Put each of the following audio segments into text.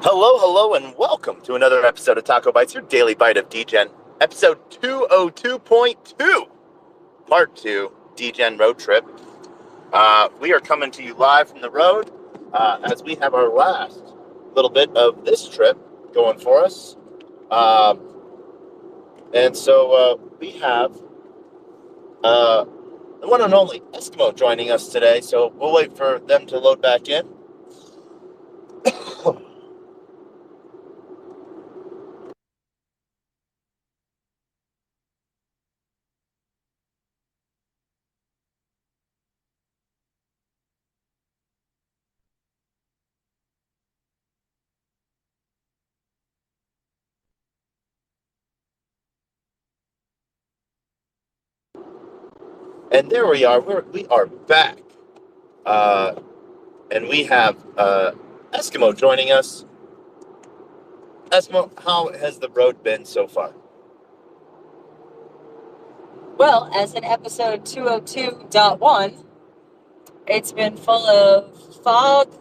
Hello, hello, and welcome to another episode of Taco Bites, your daily bite of Degen. Episode 202.2, Part 2, Degen Road Trip. We are coming to you live from the road as we have our last little bit of this trip going for us. Um, and so we have the one and only Eskimo joining us today, so we'll wait for them to load back in. And there we are. We are back. Uh, and we have Eskimo joining us. Eskimo, how has the road been so far? Well, as in episode 202.1, it's been full of fog,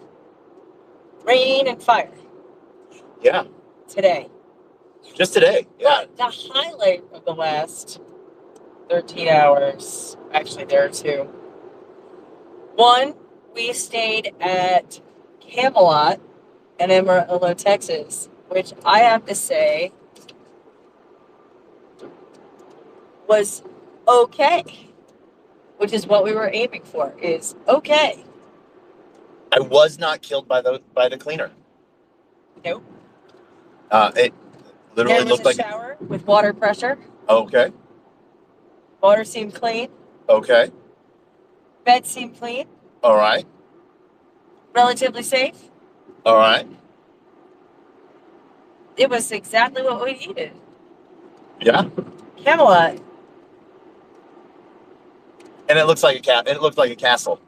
rain, and fire Yeah, today. just today. Yeah, But the highlight of the last 13 hours, actually, there are two. One, we stayed at Camelot in Amarillo, Texas, which I have to say was okay, which is what we were aiming for, is okay. I was not killed by the cleaner. Nope. It literally There was looked a like shower with water pressure. okay, Water seemed clean. okay, Bed seemed clean. all right, Relatively safe. all right. It was exactly what we needed. Yeah, Camelot. and it looks like a cat. It looked like a castle.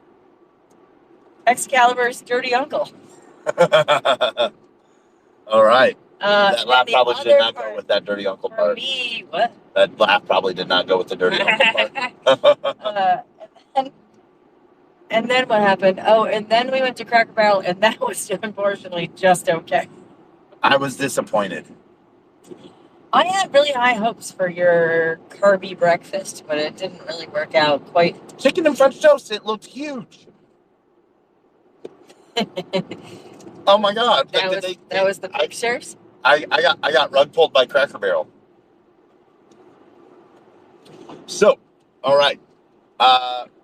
Excalibur's dirty uncle. All right. That And laugh the probably did other not go part with that dirty uncle for part. me, what? That laugh probably did not go with the dirty uncle part. and, and then what happened? Oh, and then we went to Cracker Barrel, and that was unfortunately just okay. I was disappointed. I had really high hopes for your carby breakfast, but it didn't really work out quite. Chicken and French toast. It looked huge. Oh my God! Like, that was the pictures. I got rug pulled by Cracker Barrel. So, all right.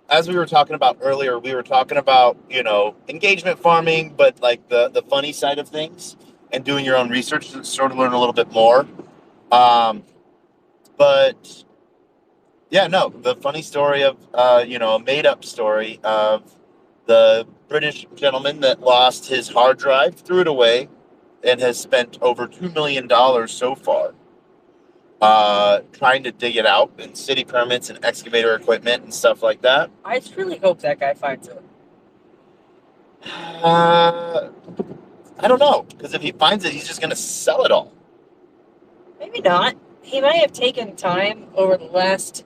As we were talking about earlier, we were talking about engagement farming, but like the funny side of things, and doing your own research to sort of learn a little bit more. But yeah, no, the funny story of a made up story of the British gentleman that lost his hard drive, threw it away, and has spent over $2 million so far trying to dig it out and city permits and excavator equipment and stuff like that. I truly hope that guy finds it. Uh, I don't know, because if he finds it, he's just going to sell it all. Maybe not. He might have taken time over the last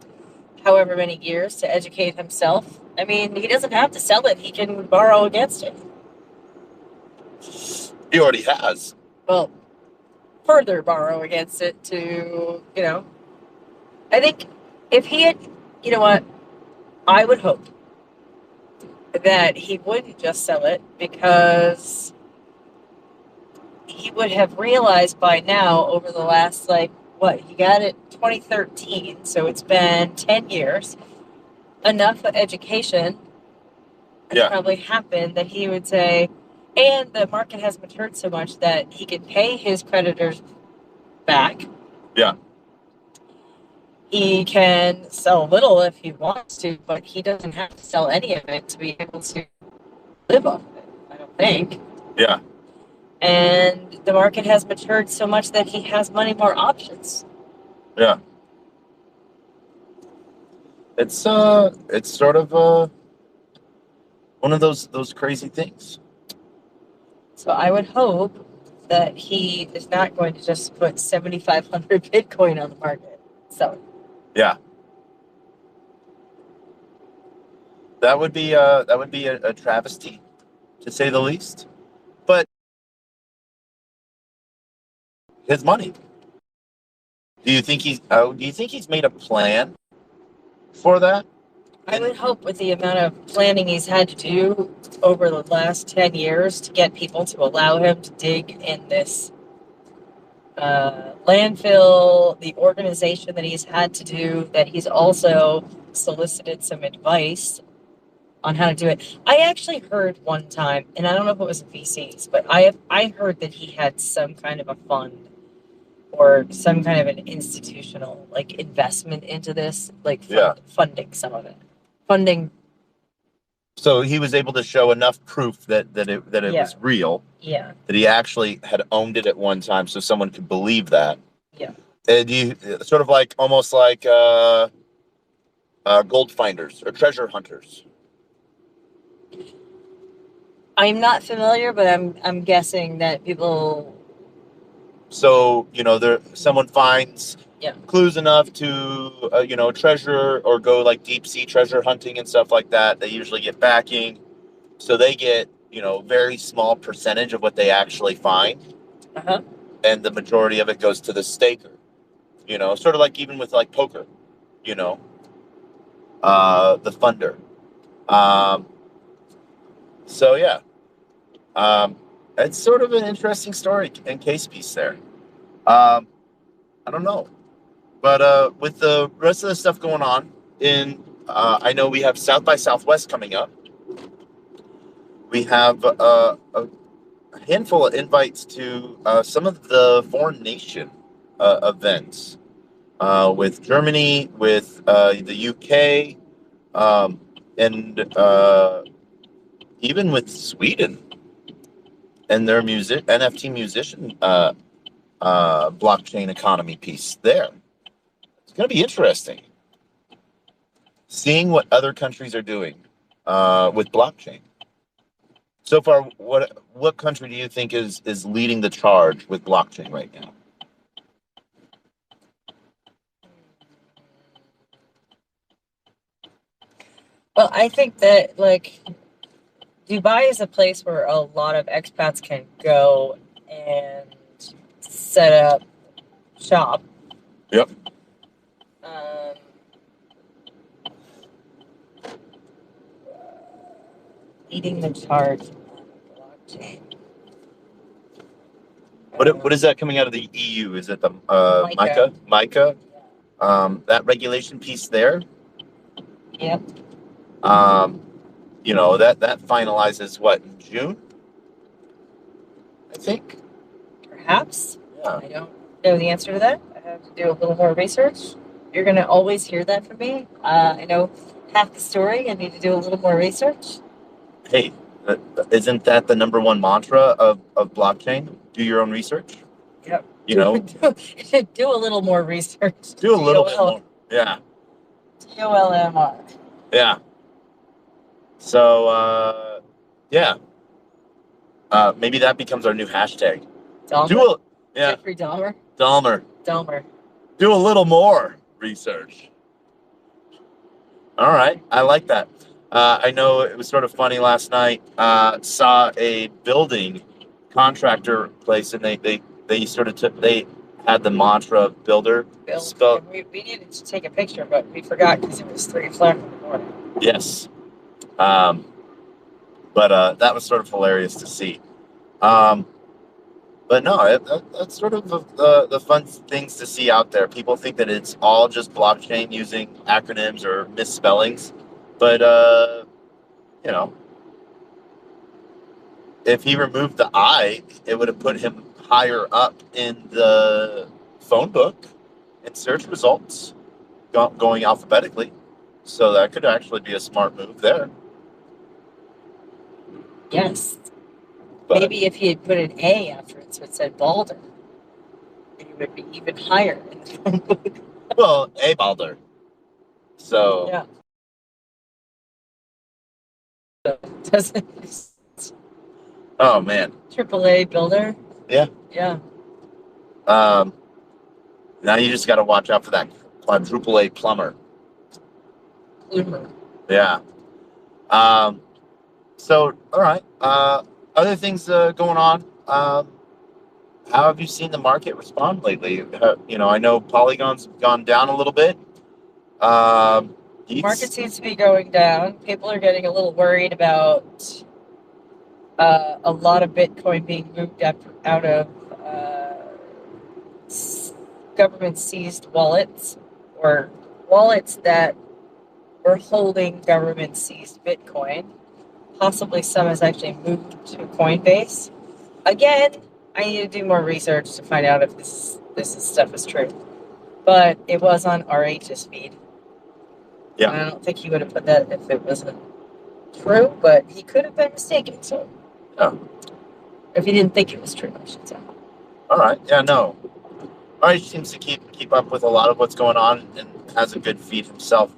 however many years to educate himself. I mean, he doesn't have to sell it. He can borrow against it. He already has. Well, further borrow against it to, I think if he had, you know what, I would hope that he wouldn't just sell it because he would have realized by now over the last, he got it 2013, so it's been 10 years, enough education has probably happened that he would say, and the market has matured so much that he can pay his creditors back. Yeah. He can sell little if he wants to, but he doesn't have to sell any of it to be able to live off of it, I don't think. Yeah. And the market has matured so much that he has many more options. Yeah. It's sort of one of those crazy things. So I would hope that he is not going to just put 7,500 Bitcoin on the market. So Yeah. That would be a travesty, to say the least. But his money. Do you think he's made a plan for that? I would hope with the amount of planning he's had to do over the last 10 years to get people to allow him to dig in this landfill, the organization that he's had to do, that he's also solicited some advice on how to do it. I actually heard one time, and I don't know if it was VCs, but I heard that he had some kind of a fund or some kind of an institutional like investment into this, like funding some of it. Funding. So he was able to show enough proof that it was real. Yeah. That he actually had owned it at one time, so someone could believe that. Yeah. And you sort of like almost like gold finders or treasure hunters. I'm not familiar, but I'm guessing that people. So someone finds clues enough to treasure or go like deep sea treasure hunting and stuff like that. They usually get backing, so they get very small percentage of what they actually find, and the majority of it goes to the staker. Sort of like even with like poker, the funder. So yeah, it's sort of an interesting story and case piece there. I don't know. But with the rest of the stuff going on I know we have South by Southwest coming up. We have a handful of invites to some of the foreign nation events with Germany, with the UK, and even with Sweden and their NFT musician blockchain economy piece there. It's going to be interesting seeing what other countries are doing with blockchain. So far, what country do you think is leading the charge with blockchain right now? Well, I think that like Dubai is a place where a lot of expats can go and set up shop. Yep. Leading the charge on blockchain. What is that coming out of the EU? Is it the MiCA? That regulation piece there? Yep. That finalizes what, in June? I think. Perhaps. Yeah. I don't know the answer to that. I have to do a little more research. You're going to always hear that from me. I know half the story. I need to do a little more research. Hey, isn't that the number one mantra of blockchain? Do your own research. Yep. Do a little more research. Do a little bit more. Yeah. DOLMR. Yeah. So, yeah. Maybe that becomes our new hashtag. Dahmer? Jeffrey Dahmer? Dahmer. Do a little more research. All right. I like that. I know it was sort of funny last night. Saw a building contractor place, and they sort of they had the mantra of builder. We needed to take a picture, but we forgot because it was 3 o'clock in the morning. Yes. But that was sort of hilarious to see. But no, that's sort of the fun things to see out there. People think that it's all just blockchain using acronyms or misspellings. But, if he removed the I, it would have put him higher up in the phone book and search results going alphabetically. So that could actually be a smart move there. Yes. But maybe if he had put an A after it, so it said Balder, it would be even higher in the phone book. Well, A Balder. So. Yeah. Doesn't. Oh man. AAA builder. Yeah. Yeah. Now you just got to watch out for that quadruple A plumber. Yeah. So all right. Other things going on. how have you seen the market respond lately? I know Polygon's gone down a little bit. Market seems to be going down. People are getting a little worried about a lot of Bitcoin being moved up out of government seized wallets, or wallets that were holding government seized Bitcoin. Possibly some has actually moved to Coinbase. Again, I need to do more research to find out if this stuff is true. But it was on RH's feed. Yeah. And I don't think he would have put that if it wasn't true, but he could have been mistaken. So, if he didn't think it was true, I should say. All right. Yeah. No. RH seems to keep up with a lot of what's going on and has a good feed himself.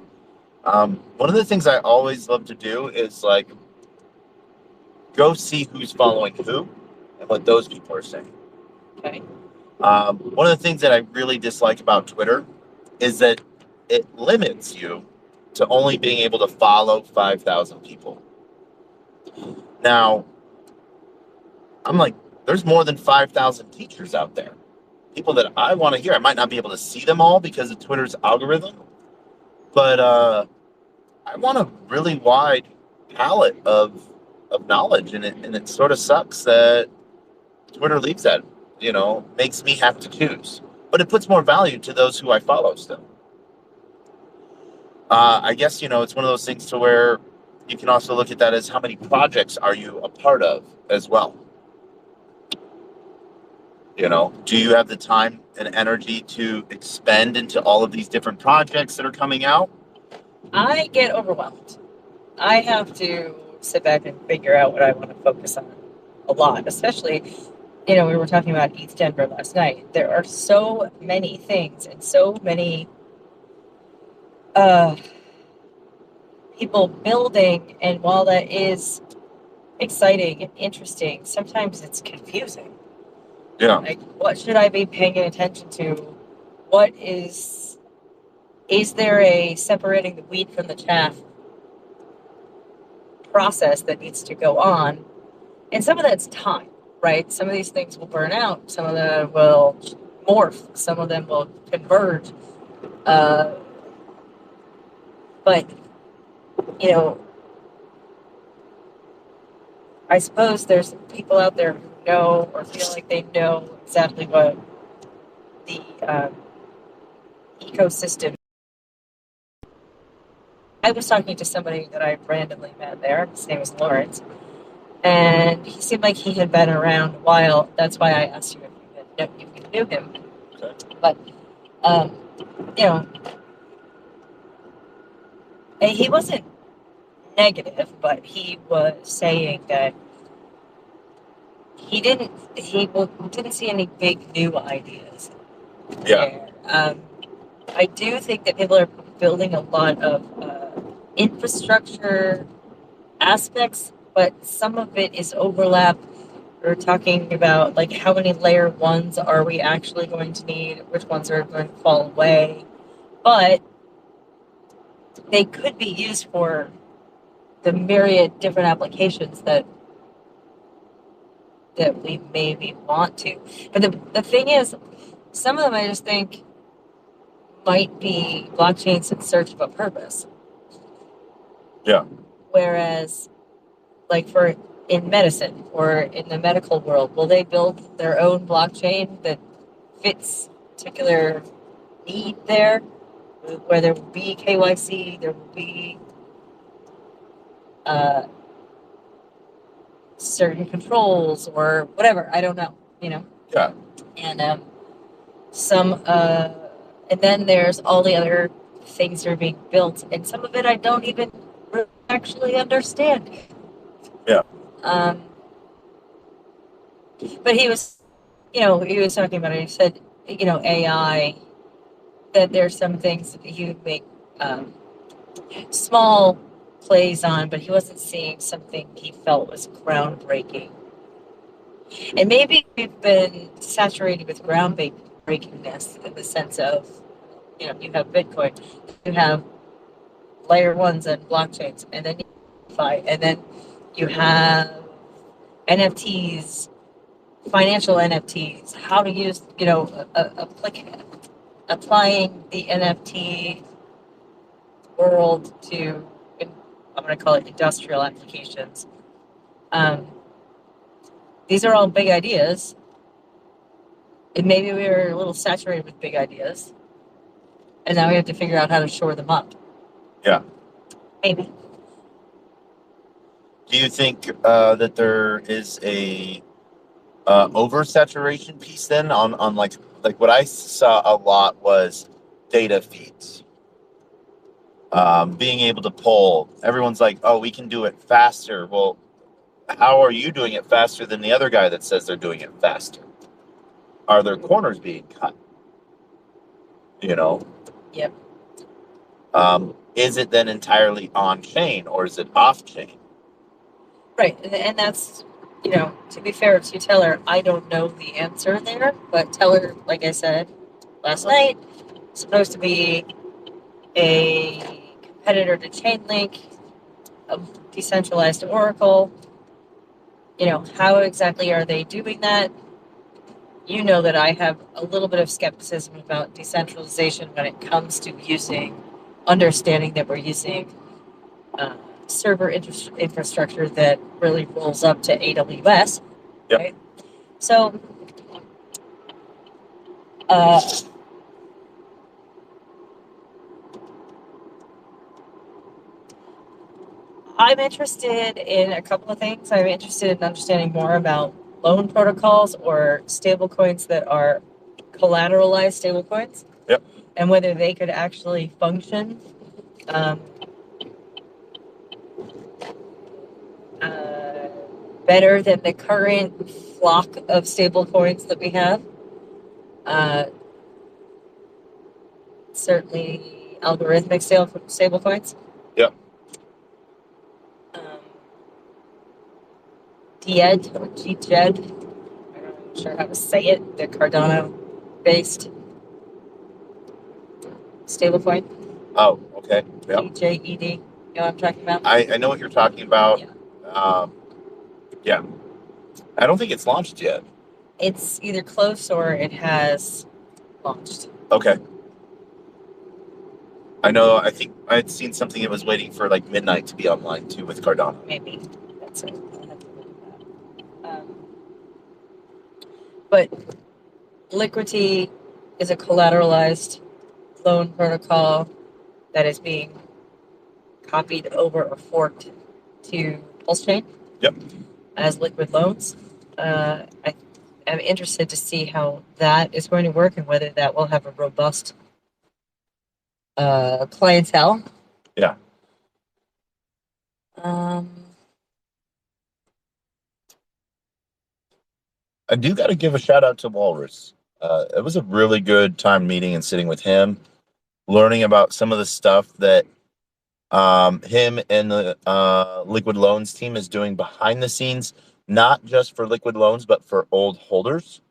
One of the things I always love to do is like go see who's following who and what those people are saying. Okay. One of the things that I really dislike about Twitter is that it limits you to only being able to follow 5,000 people. Now, I'm like, there's more than 5,000 teachers out there. People that I want to hear. I might not be able to see them all because of Twitter's algorithm, but I want a really wide palette of knowledge, and it sort of sucks that Twitter leaves that. Makes me have to choose, but it puts more value to those who I follow still. I guess it's one of those things to where you can also look at that as how many projects are you a part of as well. Do you have the time and energy to expend into all of these different projects that are coming out? I get overwhelmed. I have to sit back and figure out what I want to focus on a lot, especially, we were talking about East Denver last night. There are so many things and so many people building, and while that is exciting and interesting, sometimes it's confusing. Yeah. Like, what should I be paying attention to? What is there a separating the wheat from the chaff process that needs to go on? And some of that's time, right? Some of these things will burn out. Some of them will morph. Some of them will converge. But, I suppose there's people out there who know or feel like they know exactly what the ecosystem. I was talking to somebody that I randomly met there. His name is Lawrence. And he seemed like he had been around a while. That's why I asked you if you knew him. Okay. But, he wasn't negative, but he was saying that he didn't see any big new ideas. Yeah. There. I do think that people are building a lot of infrastructure aspects, but some of it is overlap. We're talking about like how many layer ones are we actually going to need, which ones are going to fall away, but they could be used for the myriad different applications that we maybe want to. But the thing is, some of them I just think might be blockchains in search of a purpose. Yeah. Whereas, like in medicine or in the medical world, will they build their own blockchain that fits particular need there, where there will be KYC, there will be certain controls or whatever? I don't know, Yeah. And and then there's all the other things that are being built, and some of it I don't even really actually understand. Yeah. But he was talking about it. He said, AI, that there's some things that he would make small plays on, but he wasn't seeing something he felt was groundbreaking. And maybe we've been saturated with groundbreakingness in the sense of, you have Bitcoin, you have layer ones and blockchains, and then you have DeFi, and then you have NFTs, financial NFTs, how to use, applying the NFT world to, I'm going to call it industrial applications. These are all big ideas. And maybe we were a little saturated with big ideas. And now we have to figure out how to shore them up. Yeah. Maybe. Do you think that there is a oversaturation piece then on like what I saw a lot was data feeds? Being able to pull, everyone's like, oh, we can do it faster. Well, how are you doing it faster than the other guy that says they're doing it faster? Are there corners being cut? You know? Yep. Is it then entirely on chain or is it off chain? Right. And that's, to be fair to Teller, I don't know the answer there. But Teller, like I said last night, is supposed to be a competitor to Chainlink, a decentralized Oracle. How exactly are they doing that? You know that I have a little bit of skepticism about decentralization when it comes to understanding that we're using server infrastructure that really rolls up to AWS. Yep. Right? So, I'm interested in a couple of things. I'm interested in understanding more about loan protocols or stablecoins that are collateralized stablecoins. Yep. And whether they could actually function better than the current flock of stablecoins that we have. Certainly algorithmic stablecoins. Yep. Degen or Degen, I'm not sure how to say it, the Cardano-based stablecoin. Oh, okay. Yep. DJED, you know what I'm talking about? I know what you're talking about. Yeah. Yeah. I don't think it's launched yet. It's either close or it has launched. Okay. I think I had seen something that was waiting for like midnight to be online too with Cardano. Maybe. That's it. I'll have to look at that. But Liquidity is a collateralized loan protocol that is being copied over or forked to Pulse Chain. Yep. As liquid loans. I am interested to see how that is going to work and whether that will have a robust clientele. Yeah. I do got to give a shout out to Walrus. It was a really good time meeting and sitting with him, learning about some of the stuff that him and the Liquid Loans team is doing behind the scenes, not just for Liquid Loans, but for old holders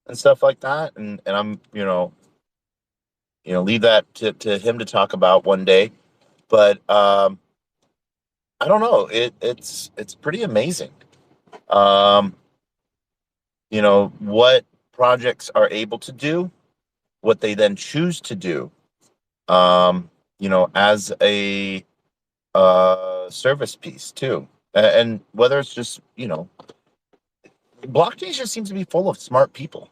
and stuff like that. And I'm, leave that to him to talk about one day. But I don't know. It's pretty amazing. What projects are able to do, what they then choose to do, as a service piece too. And whether it's just, blockchain just seems to be full of smart people.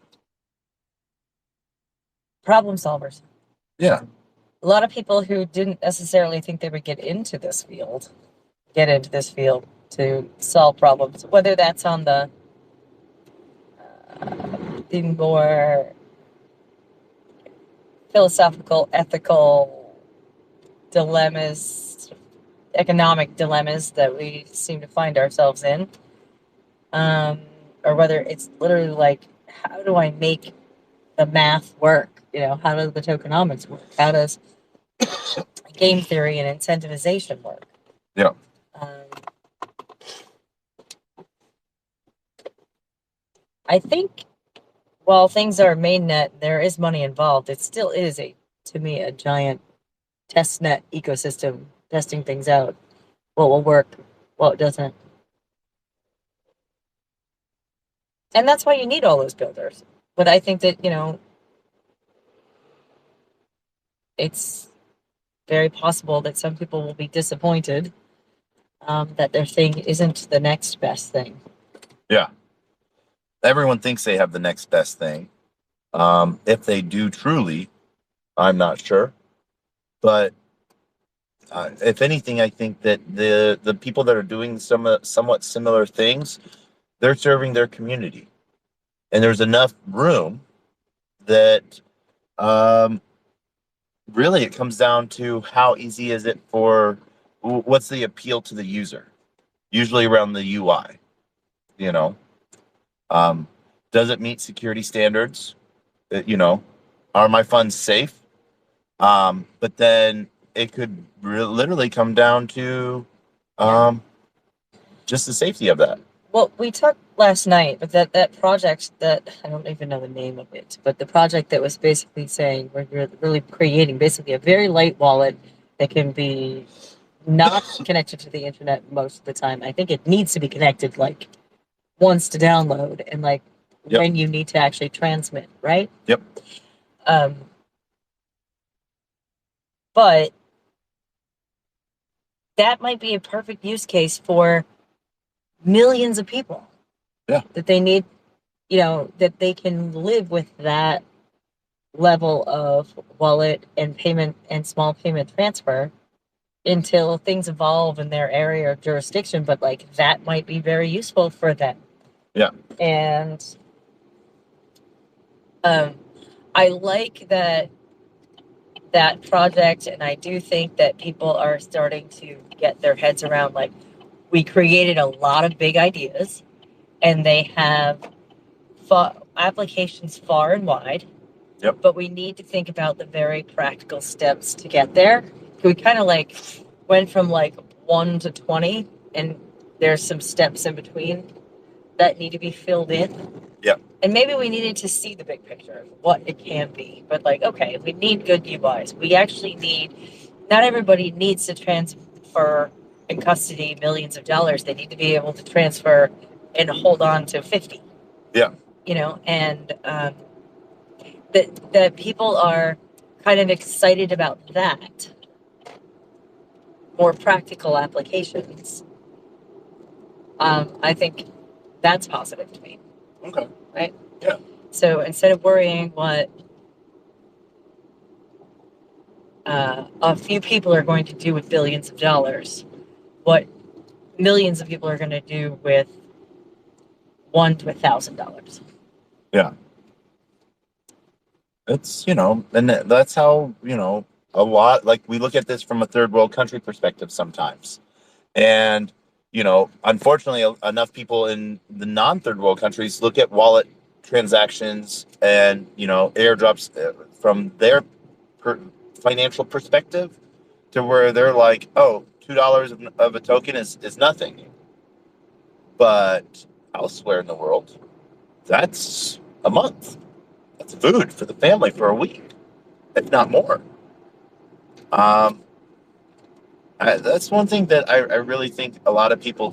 Problem solvers. Yeah. A lot of people who didn't necessarily think they would get into this field to solve problems, whether that's on the more philosophical, ethical dilemmas, economic dilemmas that we seem to find ourselves in, or whether it's literally like, how do I make the math work? How does the tokenomics work? How does game theory and incentivization work? Yeah. I think while things are mainnet, there is money involved. It still is to me, a giant test net ecosystem, testing things out. What will work, what doesn't. And that's why you need all those builders. But I think that, it's very possible that some people will be disappointed that their thing isn't the next best thing. Yeah. Everyone thinks they have the next best thing. If they do truly, I'm not sure. But if anything, I think that the people that are doing somewhat similar things, they're serving their community, and there's enough room that really it comes down to how easy is it for what's the appeal to the user, usually around the UI. You know, um, does it meet security standards? Are my funds safe? But then it could literally come down to just the safety of that. Well, we talked last night, but that project that I don't even know the name of it, but the project that was basically saying we're really creating basically a very light wallet that can be not connected to the internet most of the time. I think it needs to be connected like once to download and like Yep. when you need to actually transmit, right? Yep. But that might be a perfect use case for millions of people. Yeah. That they need, that they can live with that level of wallet and payment and small payment transfer until things evolve in their area or jurisdiction. But like that might be very useful for them. Yeah. And I like that project, and I do think that people are starting to get their heads around like we created a lot of big ideas and they have applications far and wide. Yep. But we need to think about the very practical steps to get there. We kind of like went from like 1 to 20, and there's some steps in between that need to be filled in. Yeah. And maybe we needed to see the big picture of what it can be. But like, okay, we need good UIs. We actually need, not everybody needs to transfer in custody millions of dollars. They need to be able to transfer and hold on to 50. Yeah. And that people are kind of excited about that. More practical applications. I think that's positive to me. Okay. Right? Yeah. So instead of worrying what a few people are going to do with billions of dollars, what millions of people are going to do with $1 to $1,000. Yeah. It's, and that's how, a lot, like we look at this from a third world country perspective sometimes. And, unfortunately, enough people in the non-third world countries look at wallet transactions and, airdrops from their financial perspective to where they're like, oh, $2 of a token is nothing. But elsewhere in the world, that's a month. That's food for the family for a week, if not more. That's one thing that I really think a lot of people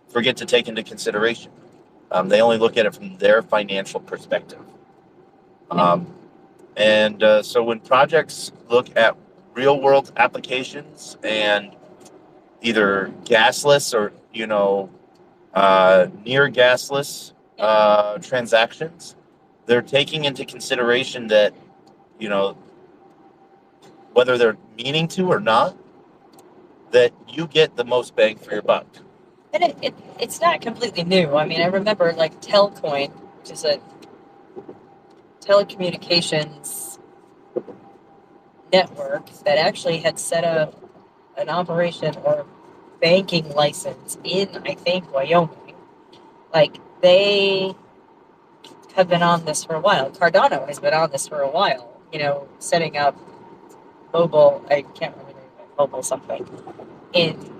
forget to take into consideration. They only look at it from their financial perspective. So when projects look at real world applications and either gasless or, near gasless transactions, they're taking into consideration that, whether they're meaning to or not, that you get the most bang for your buck. And it's not completely new. I mean, I remember like Telcoin, which is a telecommunications network that actually had set up an operation or banking license in, I think, Wyoming. Like, they have been on this for a while. Cardano has been on this for a while, setting up mobile, I can't remember the name of it, mobile something, in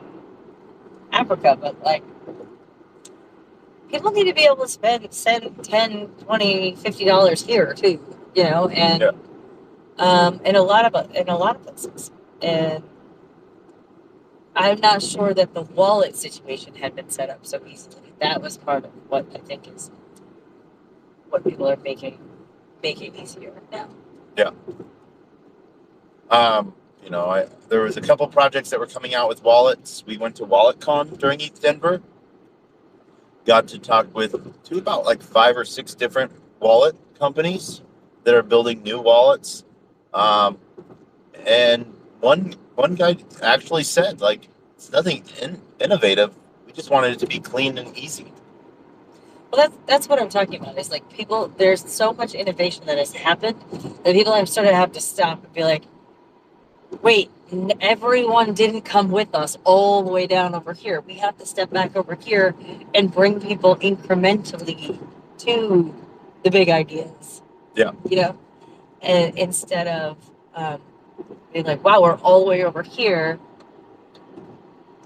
Africa. But, like, people need to be able to send $10, $20, $50 here, too, and in a lot of places. And I'm not sure that the wallet situation had been set up so easily. that was part of what I think is what people are making easier now. Yeah. There was a couple projects that were coming out with wallets. We went to WalletCon during East Denver. Got to talk with about like 5 or 6 different wallet companies that are building new wallets. And one guy actually said, like, it's nothing innovative. We just wanted it to be clean and easy. Well, that's what I'm talking about. Is like people. There's so much innovation that has happened that people have sort of have to stop and be like, wait, everyone didn't come with us all the way down over here. We have to step back over here and bring people incrementally to the big ideas. Yeah. And instead of being like, wow, we're all the way over here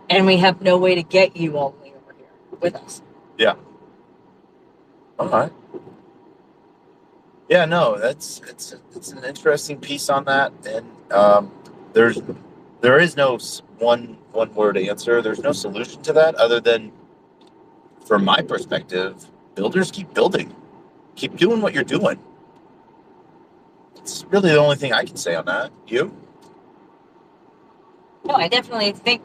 and we have no way to get you all the way over here with us. Yeah. All right. Yeah, no, it's an interesting piece on that, and there is no one word answer. There's no solution to that other than, from my perspective, builders keep building, keep doing what you're doing. It's really the only thing I can say on that. You? No, I definitely think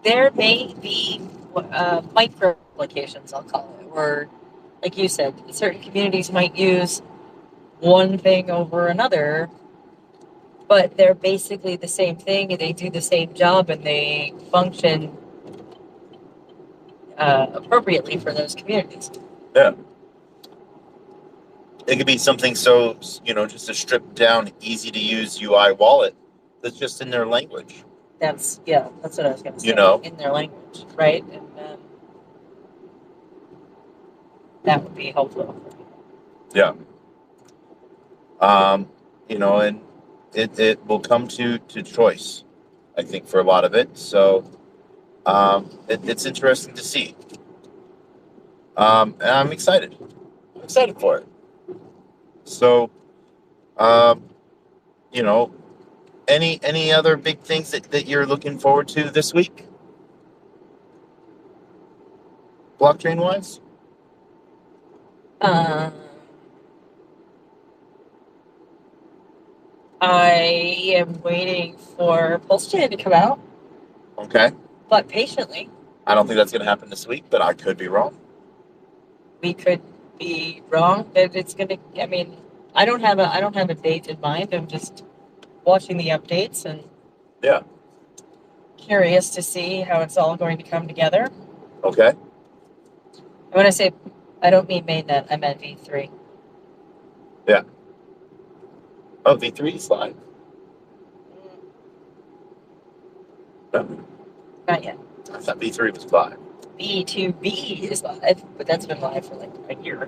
there may be micro applications, I'll call it, where, like you said, certain communities might use one thing over another, but they're basically the same thing and they do the same job and they function appropriately for those communities. Yeah. It could be something so, just a stripped down, easy to use UI wallet that's just in their language. That's what I was going to say. In their language, right? And that would be helpful. Yeah. And it will come to choice, I think, for a lot of it. So it's interesting to see. And I'm excited. I'm excited for it. So, any other big things that you're looking forward to this week? Blockchain wise? I am waiting for PulseChain to come out. Okay. But patiently. I don't think that's going to happen this week, but I could be wrong. We could be wrong, but it's going to. I mean, I don't have a date in mind. I'm just watching the updates and curious to see how it's all going to come together. Okay. And when I say, I don't mean mainnet, I meant V3. Yeah. Oh, V3 is live. No. Not yet. I thought V3 was live. V2B is live, but that's been live for like a year.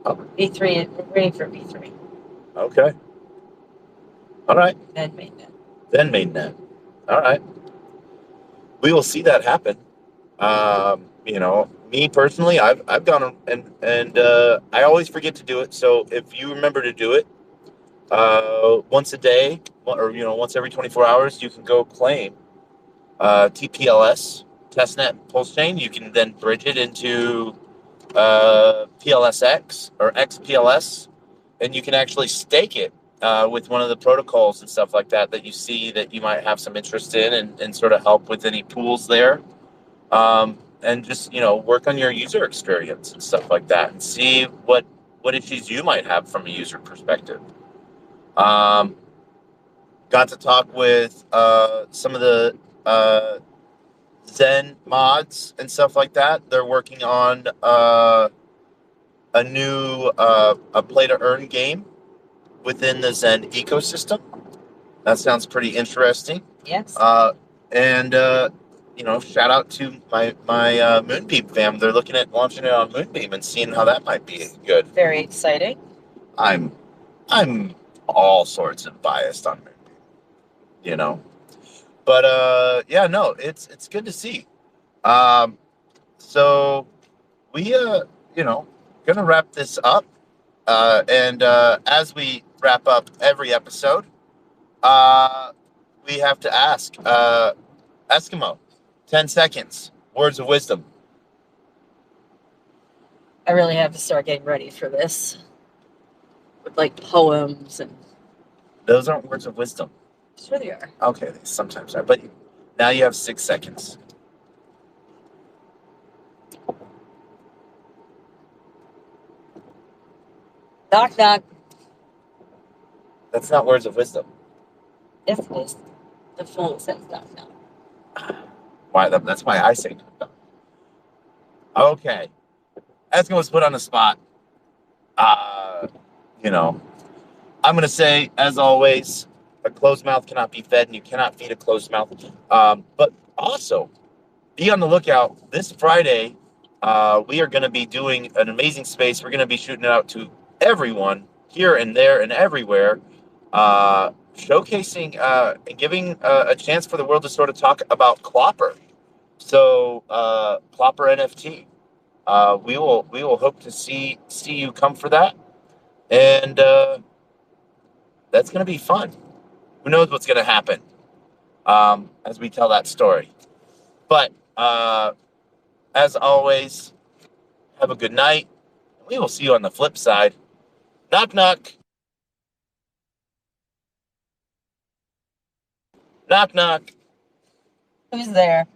Oh. V3, we're waiting for V3. Okay. All right. Then mainnet. All right. We will see that happen. Me personally, I've gone and I always forget to do it. So if you remember to do it, once a day or once every 24 hours, you can go claim TPLS testnet PulseChain. You can then bridge it into PLSX or XPLS, and you can actually stake it with one of the protocols and stuff like that you see that you might have some interest in, and sort of help with any pools there. And just work on your user experience and stuff like that, and see what issues you might have from a user perspective. Got to talk with some of the Zen mods and stuff like that. They're working on a new play to earn game within the Zen ecosystem. That sounds pretty interesting. Yes. Shout out to my Moonbeam fam. They're looking at launching it on Moonbeam and seeing how that might be good. Very exciting. I'm all sorts of biased on Moonbeam, but it's good to see. So we gonna wrap this up, and as we wrap up every episode, we have to ask. Eskimo, 10 seconds. Words of wisdom. I really have to start getting ready for this with like poems and. Those aren't words of wisdom. Sure they are. Okay, they sometimes are. But now you have 6 seconds. Knock knock. That's not words of wisdom. Yes, it is. The phone says knock knock. Why? That's why I say no. Okay. Eskimo was put on the spot. You know, I'm going to say, as always, a closed mouth cannot be fed, and you cannot feed a closed mouth. But also, be on the lookout. This Friday, we are going to be doing an amazing space. We're going to be shooting it out to everyone here and there and everywhere, showcasing and giving a chance for the world to sort of talk about Clopper. So, Clopper NFT. We will hope to see you come for that, and that's going to be fun. Who knows what's going to happen as we tell that story? But as always, have a good night. We will see you on the flip side. Knock knock. Knock knock. Who's there?